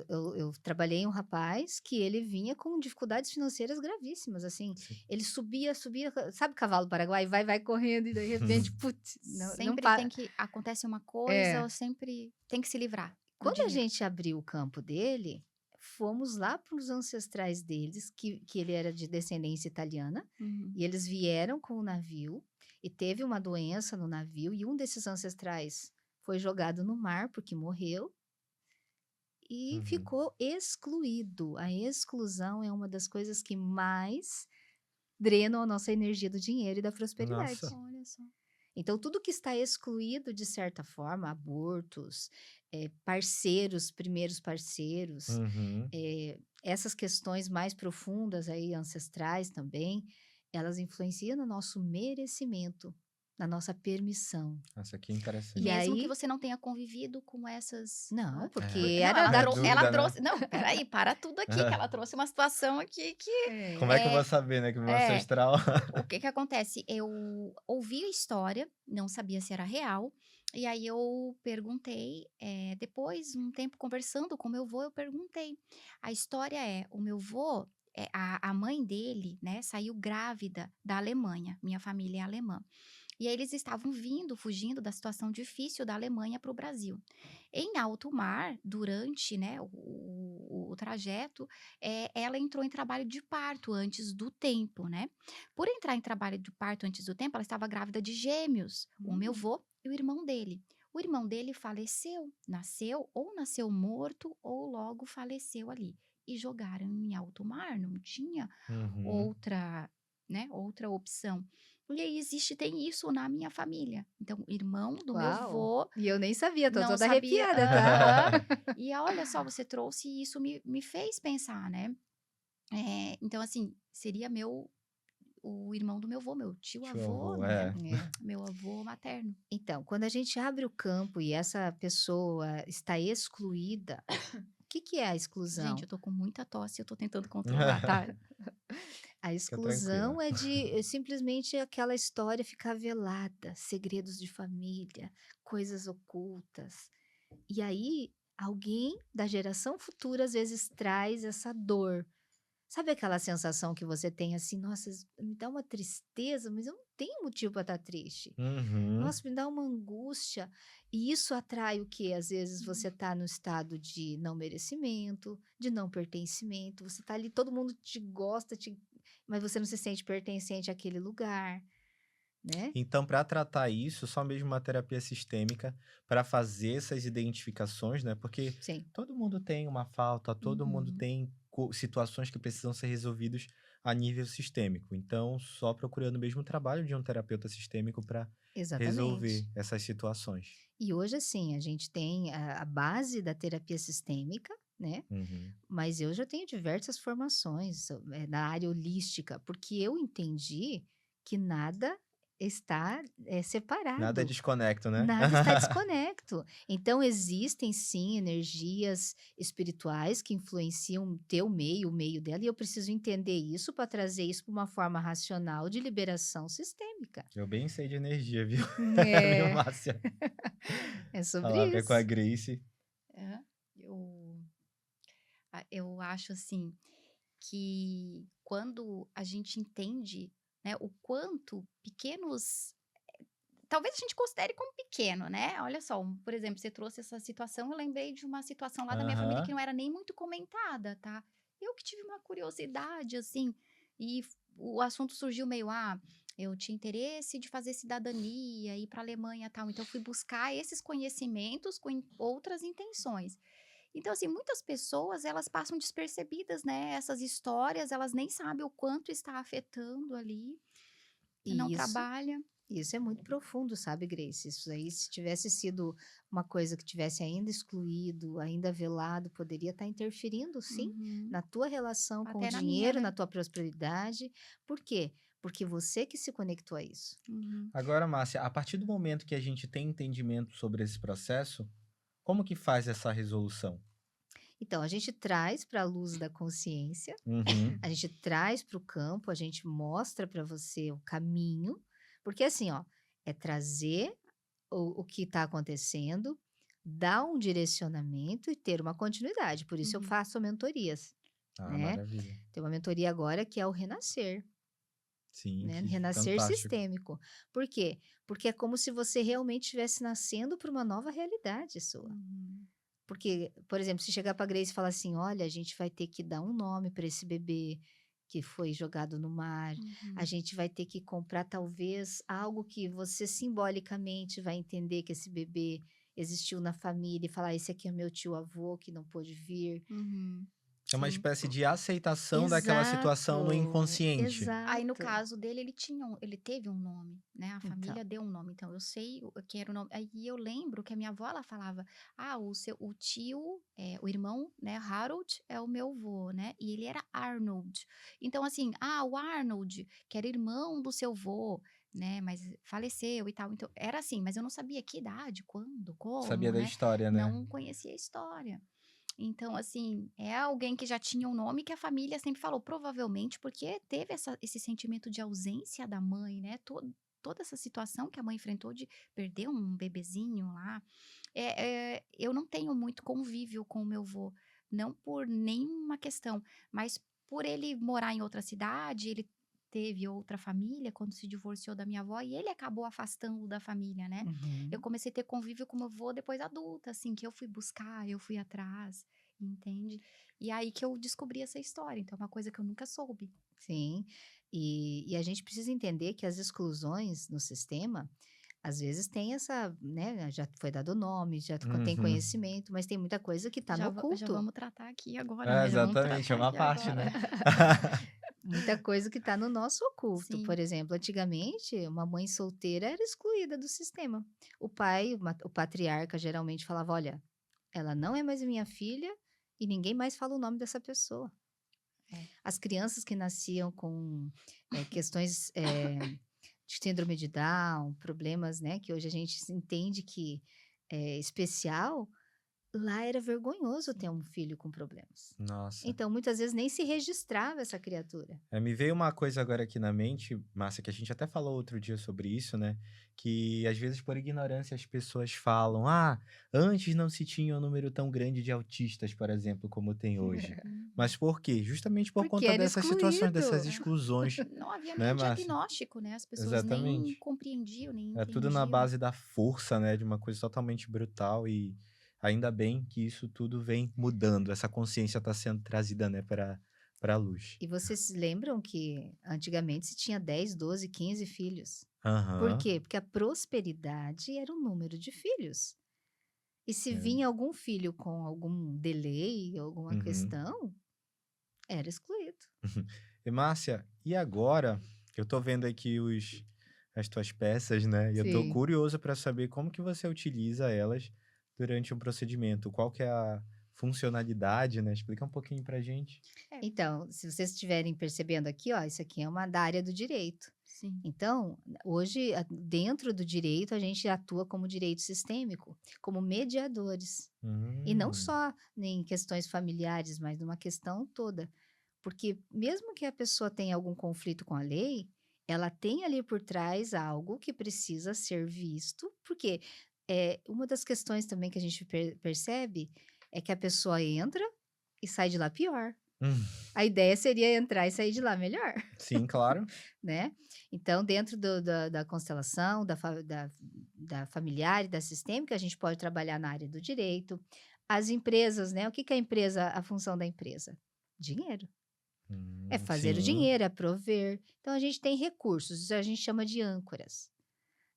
eu trabalhei um rapaz que ele vinha com dificuldades financeiras gravíssimas, assim, Sim. ele subia, sabe cavalo paraguai? Vai correndo e de repente, putz, não Sempre tem para. que acontece uma coisa, É. ou sempre tem que se livrar do Quando a dinheiro. gente abriu o campo dele, fomos lá para os ancestrais deles, que ele era de descendência italiana, Uhum. e eles vieram com o navio, e teve uma doença no navio, e um desses ancestrais foi jogado no mar porque morreu, e Uhum. ficou excluído. A exclusão é uma das coisas que mais drenam a nossa energia do dinheiro e da Nossa. prosperidade. Olha só. Então, tudo que está excluído, de certa forma, abortos, parceiros, primeiros parceiros, Uhum. essas questões mais profundas aí, ancestrais também, elas influenciam no nosso merecimento, na nossa permissão. Nossa, que E interessante. Mesmo que aí, você não tenha convivido com essas não, É, porque não, era é ela dúvida, né? trouxe não, espera aí, para tudo aqui, que ela trouxe uma situação aqui que Como é que eu vou é saber, né, que meu é, ancestral o que que acontece, eu ouvi a história, não sabia se era real, e aí eu perguntei, depois, um tempo conversando com meu avô, eu perguntei. A história é, o meu avô, a mãe dele, né, saiu grávida da Alemanha, minha família é alemã. E aí eles estavam vindo, fugindo da situação difícil da Alemanha para o Brasil. Em alto mar, durante, né, o trajeto, ela entrou em trabalho de parto antes do tempo, né. Por entrar em trabalho de parto antes do tempo, ela estava grávida de gêmeos, o meu Hum, vô e o irmão dele. O irmão dele faleceu, nasceu morto ou logo faleceu ali. E jogaram em alto mar, não tinha Uhum. outra, né, outra opção. E aí tem isso na minha família. Então, irmão do meu uau! vô E eu nem sabia, tô não toda sabia, arrepiada, tá? aham. E olha só, você trouxe e isso me fez pensar, né. Então assim, seria o irmão do meu vô, meu Tio tio-avô, avô, né, é. É. meu avô materno. Então, quando a gente abre o campo e essa pessoa está excluída, o que que é a Gente, exclusão? eu tô com muita tosse, eu tô tentando controlar, tá. A Fica tranquila. exclusão é simplesmente aquela história ficar velada, segredos de família, coisas ocultas. E aí, alguém da geração futura às vezes traz essa dor. Sabe aquela sensação que você tem assim, nossa, me dá uma tristeza, mas eu não tenho motivo para estar triste. Uhum. Nossa, me dá uma angústia. E isso atrai o quê? Às vezes Hum. você está no estado de não merecimento, de não pertencimento. Você está ali, todo mundo te gosta, mas você não se sente pertencente àquele lugar, né? Então, para tratar isso, só mesmo uma terapia sistêmica para fazer essas identificações, né? Porque Sim. todo mundo tem uma falta, todo mundo Uhum. tem situações que precisam ser resolvidas a nível sistêmico. Então, só procurando mesmo o trabalho de um terapeuta sistêmico para resolver Exatamente. essas situações. E hoje, assim, a gente tem a base da terapia sistêmica, né? Uhum. Mas eu já tenho diversas formações, na área holística, porque eu entendi que nada está, Nada é separado, desconecto, né? nada está desconecto. Então existem sim energias espirituais que influenciam o teu meio, o meio dela, e eu preciso entender isso para trazer isso para uma forma racional de liberação sistêmica. Eu bem sei de energia, viu, viu, É, Márcia? é sobre Palavra é com a isso. Grace. É, eu eu acho assim, que quando a gente entende, né, o quanto pequenos talvez a gente considere como pequeno, né. Olha só, por exemplo, você trouxe essa situação, eu lembrei de uma situação lá da minha família que Aham. não era nem muito comentada, tá. Eu que tive uma curiosidade, assim, e o assunto surgiu meio: "Ah, eu tinha interesse de fazer cidadania, ir para a Alemanha, tal", então eu fui buscar esses conhecimentos com outras intenções. Então, assim, muitas pessoas elas passam despercebidas, né, essas histórias, elas nem sabem o quanto está afetando ali, não E isso trabalha. Isso é muito profundo, sabe, Grace? Isso aí, se tivesse sido uma coisa que tivesse ainda excluído, ainda velado, poderia estar interferindo, sim, Uhum. na tua relação com o Até na minha, dinheiro, né. na tua prosperidade. Por quê? Porque você que se conectou a isso. Uhum. Agora, Márcia, a partir do momento que a gente tem entendimento sobre esse processo, como que faz essa resolução? Então, a gente traz para a luz da consciência, Uhum. a gente traz para o campo, a gente mostra para você o caminho, porque assim, ó, é trazer o que está acontecendo, dar um direcionamento e ter uma continuidade. Por isso eu Uhum. faço mentorias, Ah, né? maravilha. Tem uma mentoria agora que é o renascer, Sim, né? que Renascer fantástico. sistêmico. Por quê? Porque é como se você realmente estivesse nascendo para uma nova realidade sua. Uhum. Porque, por exemplo, se chegar para Grace e falar assim: olha, a gente vai ter que dar um nome para esse bebê que foi jogado no mar, a Uhum. gente vai ter que comprar talvez algo que você simbolicamente vai entender que esse bebê existiu na família e falar: "Esse aqui é meu tio-avô que não pôde vir". Uhum. É uma Sim. espécie de aceitação daquela situação no Exato, inconsciente. Aí, no exato. caso dele, ele teve um nome, né, a Então, família deu um nome, então eu sei quem era o nome. Aí eu lembro que a minha avó, ela falava: "Ah, o tio, o irmão, né, Harold é o meu vô, né, e ele era Arnold". Então, assim, o Arnold, que era irmão do seu vô, né, mas faleceu e tal. Então era assim, mas eu não sabia que idade, quando, Sabia como, da né, história, né? não conhecia a história. Então, assim, é alguém que já tinha um nome que a família sempre falou, provavelmente porque teve esse sentimento de ausência da mãe, né? Toda essa situação que a mãe enfrentou de perder um bebezinho lá. Eu não tenho muito convívio com o meu vô, não por nenhuma questão, mas por ele morar em outra cidade, ele teve outra família quando se divorciou da minha avó e ele acabou afastando da família, né? Eu uhum. comecei a ter convívio com meu avô depois adulta, assim, que eu fui buscar, eu fui atrás, entende? E aí que eu descobri essa história, então é uma coisa que eu nunca soube. Sim, e a gente precisa entender que as exclusões no sistema, às vezes tem essa, né, já foi dado o nome, já tem Uhum. conhecimento, mas tem muita coisa que está no Já oculto. vamos tratar aqui agora, É, né? Já vamos exatamente, é tratar uma aqui parte, agora. né? Muita coisa que está no nosso oculto. Sim. Por exemplo, antigamente, uma mãe solteira era excluída do sistema. O pai, o patriarca, geralmente falava: Olha, ela não é mais minha filha e ninguém mais fala o nome dessa pessoa. É. As crianças que nasciam com questões de síndrome de Down, problemas, né, que hoje a gente entende que é especial, lá era vergonhoso ter Sim. um filho com problemas. Nossa. Então, muitas vezes nem se registrava essa criatura. Me veio uma coisa agora aqui na mente, Márcia, que a gente até falou outro dia sobre isso, né? Que às vezes por ignorância as pessoas falam: ah, antes não se tinha um número tão grande de autistas, por exemplo, como tem hoje. Uhum. Mas por quê? Justamente por Porque conta era dessas situações, dessas excluído. exclusões, Não havia né, nem Márcia? diagnóstico, né? As pessoas nem Exatamente. compreendiam, nem É tudo na entendiam. base da força, né? De uma coisa totalmente brutal e ainda bem que isso tudo vem mudando. Essa consciência está sendo trazida, né, para a luz. E vocês se lembram que antigamente se tinha 10, 12, 15 filhos. Por Aham. quê? Porque a prosperidade era o número de filhos. E se É. vinha algum filho com algum delay, alguma Uhum. questão, era excluído. E Márcia, e agora? Eu tô vendo aqui as tuas peças, né? E eu tô Sim. curioso para saber como que você utiliza elas durante um procedimento. Qual que é a funcionalidade, né? Explica um pouquinho pra gente. É, Então, se vocês estiverem percebendo aqui, ó, isso aqui é uma da área do direito. sim. Então, hoje, dentro do direito, a gente atua como direito sistêmico, como mediadores. E não Hum. só em questões familiares, mas numa questão toda. Porque mesmo que a pessoa tenha algum conflito com a lei, ela tem ali por trás algo que precisa ser visto, porque uma das questões também que a gente percebe é que a pessoa entra e sai de lá pior. Hum. A ideia seria entrar e sair de lá melhor, Sim, claro. né? Então, dentro da constelação, da familiar e da sistêmica, a gente pode trabalhar na área do direito. As empresas, né? O que que é a empresa, a função da empresa? Dinheiro. É fazer o Sim. dinheiro, é prover. Então, a gente tem recursos, isso a gente chama de âncoras,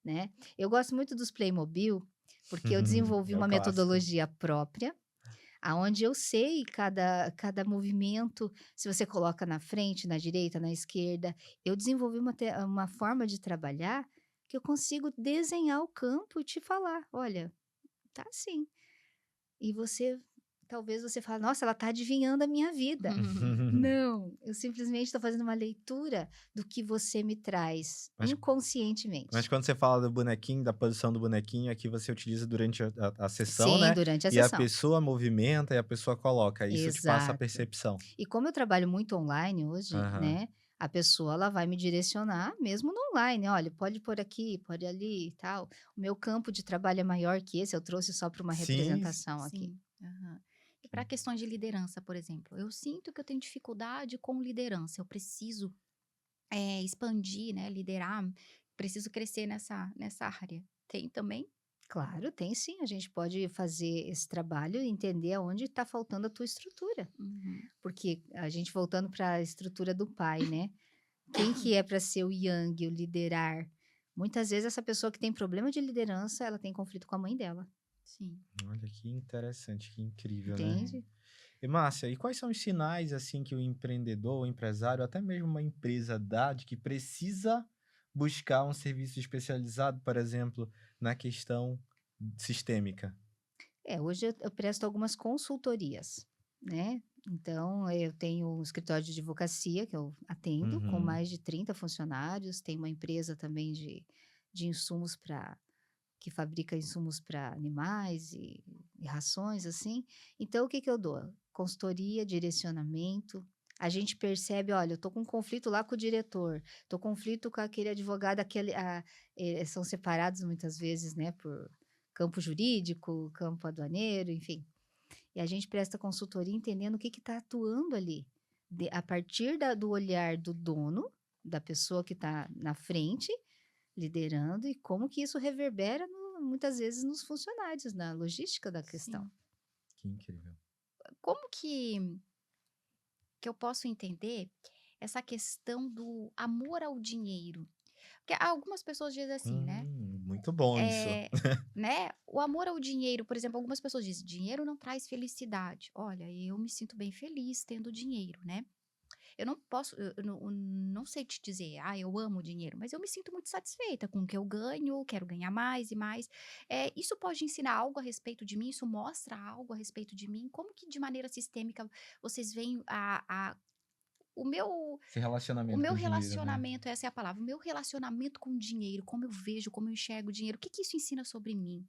né? Eu gosto muito dos Playmobil, porque eu desenvolvi É o uma clássico. metodologia própria, aonde eu sei cada movimento, se você coloca na frente, na direita, na esquerda. Eu desenvolvi uma forma de trabalhar que eu consigo desenhar o campo e te falar: "Olha, tá assim". E talvez você fale: "Nossa, ela tá adivinhando a minha vida". Não, eu simplesmente estou fazendo uma leitura do que você me traz Mas mas inconscientemente. quando você fala do bonequinho, da posição do bonequinho, aqui você utiliza durante a sessão, Sim, né, durante a e a sessão. pessoa movimenta e a pessoa coloca, isso te passa a Exato. percepção. E como eu trabalho muito online hoje, Aham. né, a pessoa ela vai me direcionar mesmo no online, olha, pode pôr aqui, pode ali e tal. O meu campo de trabalho é maior que esse, eu trouxe só para uma Sim, representação aqui. Sim, aham. E para questões de liderança, por exemplo, eu sinto que eu tenho dificuldade com liderança, eu preciso, expandir, né, liderar, preciso crescer nessa área. Tem também? Claro, tem sim, a gente pode fazer esse trabalho e entender aonde está faltando a tua estrutura. Uhum. Porque a gente voltando para a estrutura do pai, né? Quem que é para ser o yang, o liderar? Muitas vezes essa pessoa que tem problema de liderança, ela tem conflito com a mãe dela. Sim. Olha que interessante, que incrível, né? É. Entende? E Márcia, e quais são os sinais assim que o empreendedor, o empresário, até mesmo uma empresa dá de que precisa buscar um serviço especializado, por exemplo, na questão sistêmica? Hoje eu presto algumas consultorias, né. Então, eu tenho um escritório de advocacia que eu atendo, com Uhum, mais de 30 funcionários, tenho uma empresa também de insumos para que fabrica insumos para animais e rações, assim. Então, o que que eu dou? Consultoria, direcionamento. A gente percebe: "Olha, eu tô com um conflito lá com o diretor, tô com conflito com aquele advogado", são separados muitas vezes, né, por campo jurídico, campo aduaneiro, enfim. E a gente presta consultoria entendendo o que está atuando ali, a partir do olhar do dono, da pessoa que está na frente, liderando, e como que isso reverbera muitas vezes nos funcionários, na logística da questão. Sim. que incrível. Como que eu posso entender essa questão do amor ao dinheiro? Porque algumas pessoas dizem assim, né? Muito bom isso. Né? O amor ao dinheiro, por exemplo, algumas pessoas dizem, dinheiro não traz felicidade. Olha, eu me sinto bem feliz tendo dinheiro, né? Eu não posso, eu não sei te dizer, eu amo dinheiro, mas eu me sinto muito satisfeita com o que eu ganho, quero ganhar mais e mais. Isso pode ensinar algo a respeito de mim? Isso mostra algo a respeito de mim? Como que de maneira sistêmica vocês veem o meu, Esse o relacionamento meu com o dinheiro, né? relacionamento, essa é a palavra, o meu relacionamento com o dinheiro, como eu vejo, como eu enxergo o dinheiro, o que que isso ensina sobre mim?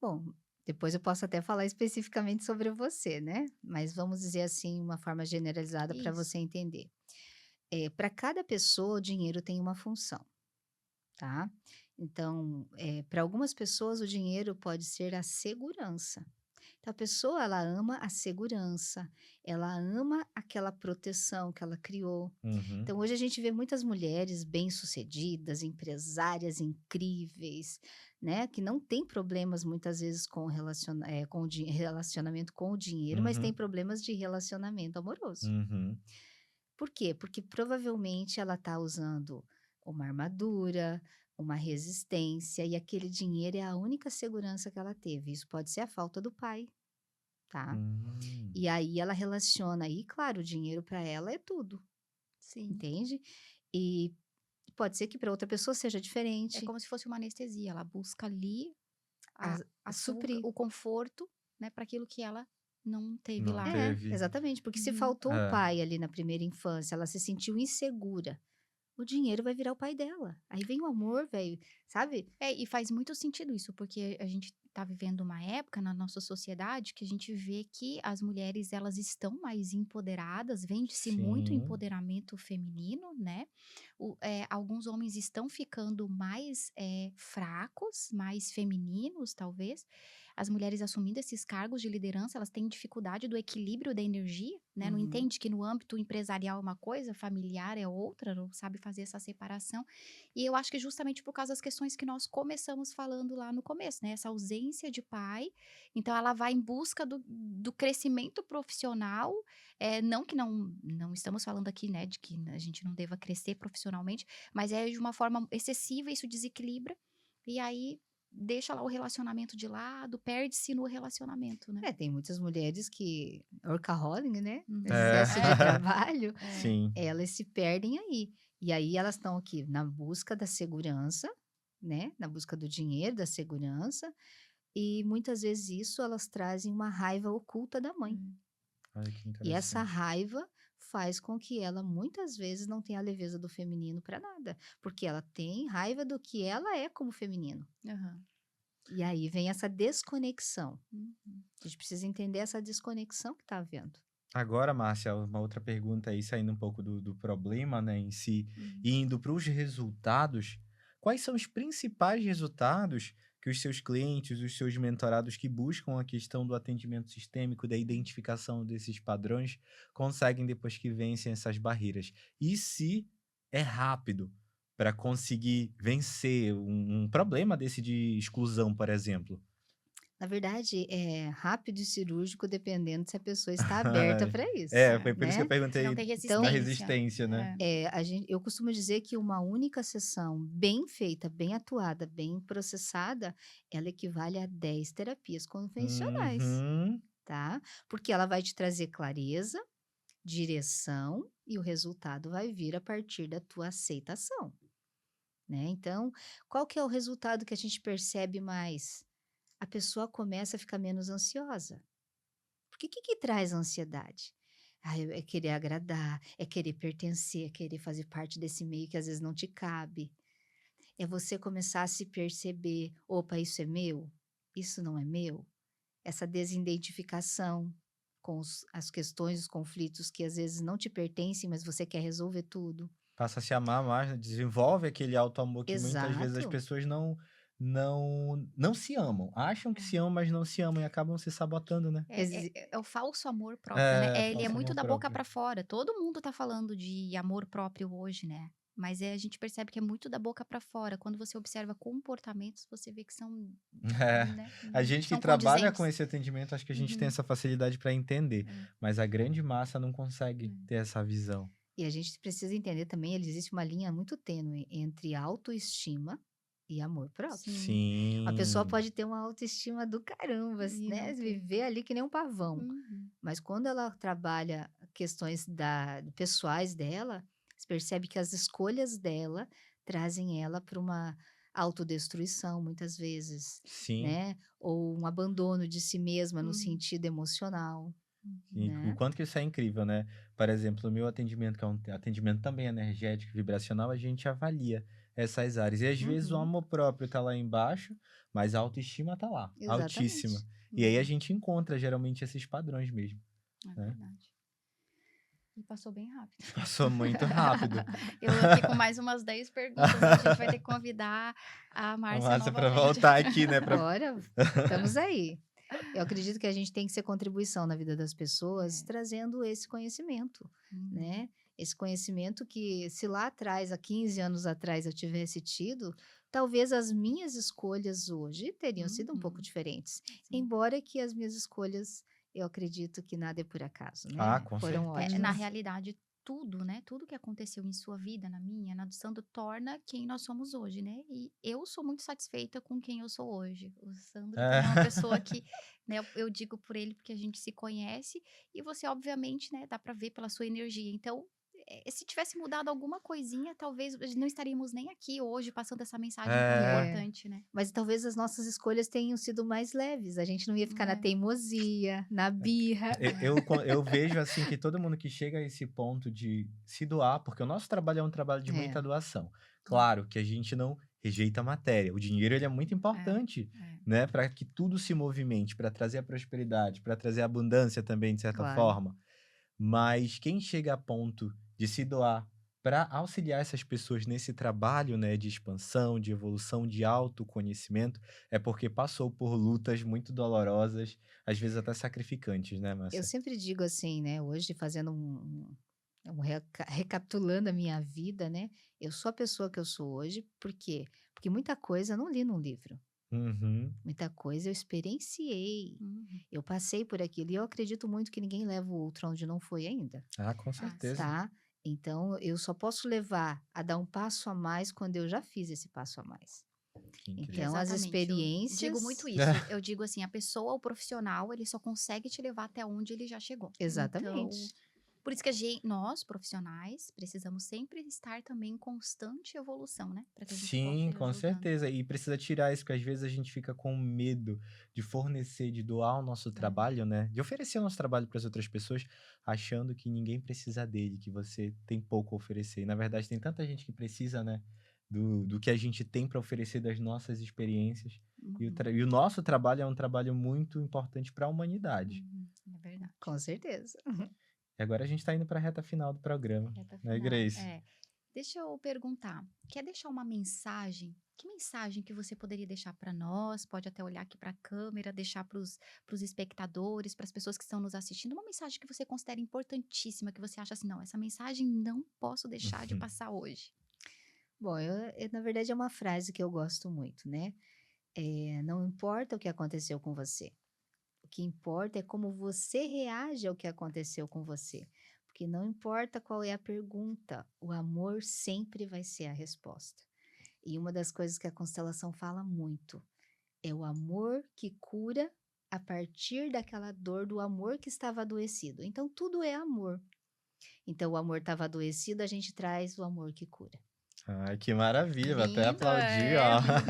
Bom, depois eu posso até falar especificamente sobre você, né, mas vamos dizer assim, uma forma generalizada para Isso. você entender. Para cada pessoa, o dinheiro tem uma função. Tá? Então, para algumas pessoas o dinheiro pode ser a segurança. Então a pessoa ela ama a segurança, ela ama aquela proteção que ela criou. Uhum, Então hoje a gente vê muitas mulheres bem-sucedidas, empresárias incríveis, né, que não têm problemas muitas vezes com relacionamento com o dinheiro, mas tem uhum, problemas de relacionamento amoroso. uhum, Por quê? Porque provavelmente ela está usando uma armadura, uma resistência, e aquele dinheiro é a única segurança que ela teve. Isso pode ser a falta do pai, tá? hum. E aí ela relaciona, e claro, o dinheiro para ela é tudo, Sim. entende? E pode ser que para outra pessoa seja É diferente, como se fosse uma anestesia, ela busca ali a, a fuga, suprir. o conforto, né, para aquilo que ela não teve Não lá. teve. Exatamente, porque se Uhum. faltou o É. pai ali na primeira infância, ela se sentiu insegura, o dinheiro vai virar o pai dela. Aí vem o amor, velho, sabe? E faz muito sentido isso, porque a gente está vivendo uma época na nossa sociedade que a gente vê que as mulheres elas estão mais empoderadas, vende-se muito Sim. empoderamento feminino, né? Alguns homens estão ficando mais fracos, mais femininos, talvez. As mulheres assumindo esses cargos de liderança, elas têm dificuldade do equilíbrio da energia, né? Não Uhum. entende que no âmbito empresarial é uma coisa, familiar é outra, não sabe fazer essa separação. E eu acho que justamente por causa das questões que nós começamos falando lá no começo, né, essa ausência de pai, então ela vai em busca do crescimento profissional, não que não estamos falando aqui, né, de que a gente não deva crescer profissionalmente, mas é de uma forma excessiva, isso desequilibra, e aí deixa lá o relacionamento de lado, perde-se no relacionamento, né. Tem muitas mulheres que workaholic, né, Uhum. É. excesso de trabalho, É. Sim. elas se perdem aí. E aí elas estão aqui na busca da segurança, né, na busca do dinheiro, da segurança, e muitas vezes isso elas trazem uma raiva oculta da mãe. Hum. Olha que E essa interessante. raiva faz com que ela muitas vezes não tenha a leveza do feminino para nada, porque ela tem raiva do que ela é como feminino. Aham. E aí vem essa desconexão. Uhum. A gente precisa entender essa desconexão que está havendo. Agora, Márcia, uma outra pergunta aí, saindo um pouco do problema, né, em si, Uhum. e indo para os resultados, quais são os principais resultados que os seus clientes, os seus mentorados que buscam a questão do atendimento sistêmico, da identificação desses padrões, conseguem depois que vencem essas barreiras? E se é rápido para conseguir vencer um problema desse de exclusão, por exemplo? Na verdade, é rápido e cirúrgico dependendo se a pessoa está aberta para isso, Foi por isso que eu né. Se não perguntei tem da Então, resistência. resistência, né? É. eu costumo dizer que uma única sessão bem feita, bem atuada, bem processada, ela equivale a 10 terapias convencionais, Uhum. tá. Porque ela vai te trazer clareza, direção e o resultado vai vir a partir da tua aceitação, né. Então, qual que é o resultado que a gente percebe mais? A pessoa começa a ficar menos ansiosa. Porque que traz ansiedade? Ah, é querer agradar, é querer pertencer, é querer fazer parte desse meio que às vezes não te cabe. É você começar a se perceber: "Opa, isso é meu? Isso não é meu?". Essa desidentificação com as questões, os conflitos que às vezes não te pertencem, mas você quer resolver tudo. Passa a se amar mais, né, desenvolve aquele auto-amor que muitas vezes as Exato, pessoas não se amam. Acham que se amam, mas não se amam e acabam se sabotando, né? É, exi é o falso amor próprio, né? Ele é Falso muito amor da boca próprio. pra fora. Todo mundo tá falando de amor próprio hoje, né? Mas a gente percebe que é muito da boca pra fora. Quando você observa comportamentos, você vê que são, É, né, a não gente que são trabalha com condizentes. esse atendimento, acho que a gente tem Uhum, essa facilidade para entender, é, mas a grande massa não consegue é. ter essa visão. e a gente precisa entender também, existe uma linha muito tênue entre autoestima e amor próprio. Sim, A pessoa Sim. pode ter uma autoestima do caramba, e né, não ter. viver ali que nem um pavão, Uhum, mas quando ela trabalha questões pessoais dela, você percebe que as escolhas dela trazem ela para uma autodestruição muitas vezes, Sim, né, ou um abandono de si mesma no uhum, sentido emocional, sim. O né. quanto que isso é incrível, né. Por exemplo, o meu atendimento, que é um atendimento também energético e vibracional, a gente avalia essas áreas. E às vezes o Uhum, amor próprio tá lá embaixo, mas a autoestima tá lá, altíssima. exatamente. E aí a uhum. gente encontra geralmente esses padrões mesmo, É né. verdade. E passou bem rápido. Passou muito rápido. Eu aqui com mais umas 10 perguntas, mas a gente vai ter que convidar a A Márcia massa para novamente. voltar aqui, né, pra Ora, estamos aí. Eu acredito que a gente tem que ser contribuição na vida das pessoas, É. trazendo esse conhecimento, Uhum. né? Esse conhecimento que, se lá atrás, há 15 anos atrás, eu tivesse tido, talvez as minhas escolhas hoje teriam sido um pouco Uhum. diferentes. Sim. Embora que as minhas escolhas, eu acredito que nada é por acaso, Ah, né? com Foram Na certeza. ótimas. realidade, tudo, né, tudo que aconteceu em sua vida, na minha, na do Sandro, torna quem nós somos hoje, né. E eu sou muito satisfeita com quem eu sou hoje. O Sandro É. também é uma pessoa que, né, eu digo por ele, porque a gente se conhece, e você obviamente, né, dá pra ver pela sua energia. Então, se tivesse mudado alguma coisinha, talvez não estaríamos nem aqui hoje passando essa mensagem tão É. É, importante, né. mas talvez as nossas escolhas tenham sido mais leves. A gente não ia ficar na É, teimosia, na birra. Eu vejo, assim, que todo mundo que chega a esse ponto de se doar, porque o nosso trabalho é um trabalho de É, muita doação. hum, Claro que a gente não rejeita a matéria, o dinheiro ele é muito é, importante, é. né, para que tudo se movimente, para trazer a prosperidade, para trazer a abundância também, de certa claro. forma. Mas quem chega a ponto de se doar para auxiliar essas pessoas nesse trabalho, né, de expansão, de evolução, de autoconhecimento, é porque passou por lutas muito dolorosas, às vezes até sacrificantes, né, Eu Márcia? sempre digo assim, né, hoje fazendo recapitulando a minha vida, né, eu sou a pessoa que eu sou hoje, por quê? Porque muita coisa eu não li num livro, Uhum. muita coisa eu experienciei, Uhum. eu passei por aquilo e eu acredito muito que ninguém leva o outro onde não foi ainda, Ah, com Ah, sim. certeza. tá? Então eu só posso levar a dar um passo a mais quando eu já fiz esse passo a mais. Que incrível. Então as Exatamente, eu digo muito experiências isso. Eu digo assim, a pessoa, o profissional, ele só consegue te levar até onde ele já chegou. Então, exatamente. por isso que nós, profissionais, precisamos sempre estar também em constante evolução, né? Para que a gente possa Sim, ir com ajudando. certeza. E precisa tirar isso, porque às vezes a gente fica com medo de fornecer, de doar o nosso É, trabalho, né? De oferecer o nosso trabalho para as outras pessoas, achando que ninguém precisa dele, que você tem pouco a oferecer. E na verdade tem tanta gente que precisa, né? Do que a gente tem para oferecer das nossas experiências. uhum, E o nosso trabalho é um trabalho muito importante para a humanidade. é verdade. Com certeza. E agora a gente está indo para a reta final do programa, Reta né, final. Grace? É. Deixa eu perguntar, quer deixar uma mensagem? Que mensagem que você poderia deixar para nós? Pode até olhar aqui para a câmera, deixar para os espectadores, para as pessoas que estão nos assistindo, uma mensagem que você considera importantíssima, que você acha assim, não, essa mensagem não posso deixar de passar hoje. Bom, na verdade é uma frase que eu gosto muito, né? Não importa o que aconteceu com você. O que importa é como você reage ao que aconteceu com você. Porque não importa qual é a pergunta, o amor sempre vai ser a resposta. E uma das coisas que a constelação fala muito é o amor que cura a partir daquela dor do amor que estava adoecido. Então, tudo é amor. Então, o amor estava adoecido, a gente traz o amor que cura. Ai, que maravilha, vou até Lindo, aplaudir, é ó. muito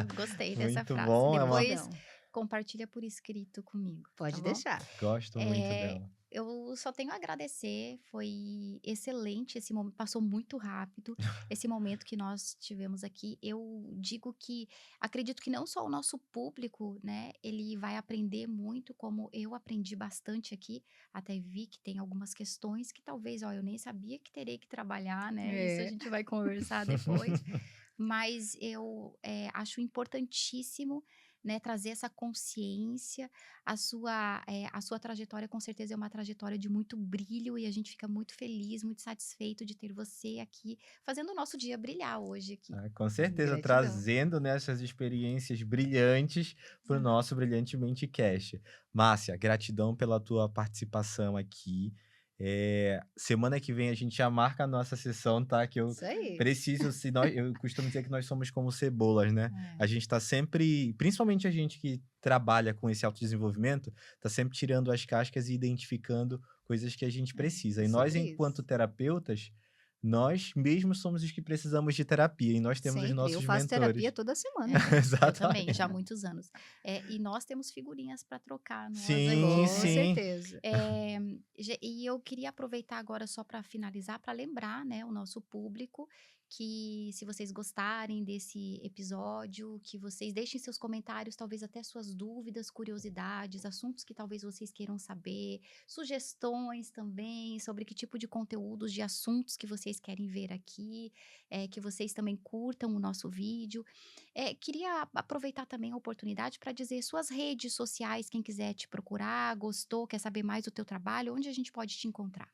bonito. Gostei dessa Muito frase. bom, é uma... Depois Gratidão. compartilha por escrito comigo, tá Pode bom? deixar. Gosto muito dela. Eu só tenho a agradecer, foi excelente esse momento, passou muito rápido esse momento que nós tivemos aqui. Eu digo que acredito que não só o nosso público, né, ele vai aprender muito, como eu aprendi bastante aqui. Até vi que tem algumas questões que talvez, ó, eu nem sabia que terei que trabalhar, né? Isso a É. gente vai conversar depois. Mas eu acho importantíssimo, né, trazer essa consciência. A sua trajetória com certeza é uma trajetória de muito brilho e a gente fica muito feliz, muito satisfeito de ter você aqui, fazendo o nosso dia brilhar hoje aqui. Ah, com certeza, Gratidão. trazendo, né, essas experiências brilhantes para o Ah, nosso Brilhantemente Cast. Márcia, gratidão pela tua participação aqui. Semana que vem a gente já marca a nossa sessão, tá? Que eu Isso aí. preciso, eu costumo dizer que nós somos como cebolas, né? A é. gente tá sempre, principalmente a gente que trabalha com esse autodesenvolvimento, tá sempre tirando as cascas e identificando coisas que a gente precisa. É E nós, sobre enquanto isso. terapeutas, nós mesmos somos os que precisamos de terapia e nós temos os Sempre. Eu nossos faço terapia mentores. toda semana. Eu também, já há Exatamente. muitos anos. E nós temos figurinhas para trocar, nós Sim, aqui, Com né? sim. certeza. E eu queria aproveitar agora só para finalizar, para lembrar, né, o nosso público que se vocês gostarem desse episódio, que vocês deixem seus comentários, talvez até suas dúvidas, curiosidades, assuntos que talvez vocês queiram saber, sugestões também sobre que tipo de conteúdos, de assuntos que vocês querem ver aqui, que vocês também curtam o nosso vídeo. Queria aproveitar também a oportunidade para dizer suas redes sociais, quem quiser te procurar, gostou, quer saber mais do teu trabalho, onde a gente pode te encontrar?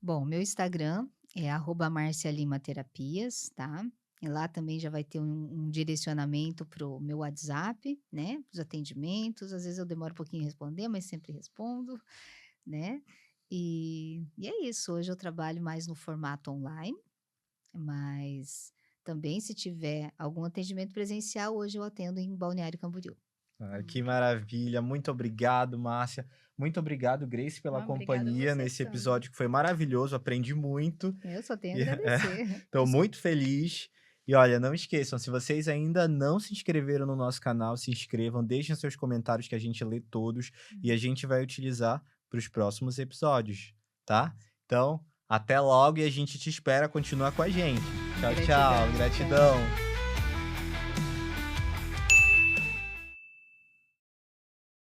Bom, meu Instagram é @marcialimaterapias, tá? E lá também já vai ter um direcionamento para o meu WhatsApp, né? Os atendimentos. Às vezes eu demoro um pouquinho em responder, mas sempre respondo, né? E é isso. Hoje eu trabalho mais no formato online, mas também se tiver algum atendimento presencial, hoje eu atendo em Balneário Camboriú. Ai, que Hum. maravilha. Muito obrigado, Márcia. Muito obrigado, Grace, pela Obrigada a companhia você, nesse Sandro. episódio que foi maravilhoso. Aprendi muito. Eu só tenho a E, agradecer. estou muito feliz. E olha, não esqueçam, se vocês ainda não se inscreveram no nosso canal, se inscrevam, deixem seus comentários que a gente lê todos e a gente vai utilizar para os próximos episódios, tá? Então, até logo e a gente te espera continuar com a gente. Tchau, Gratidão. tchau. Tchau. Gratidão.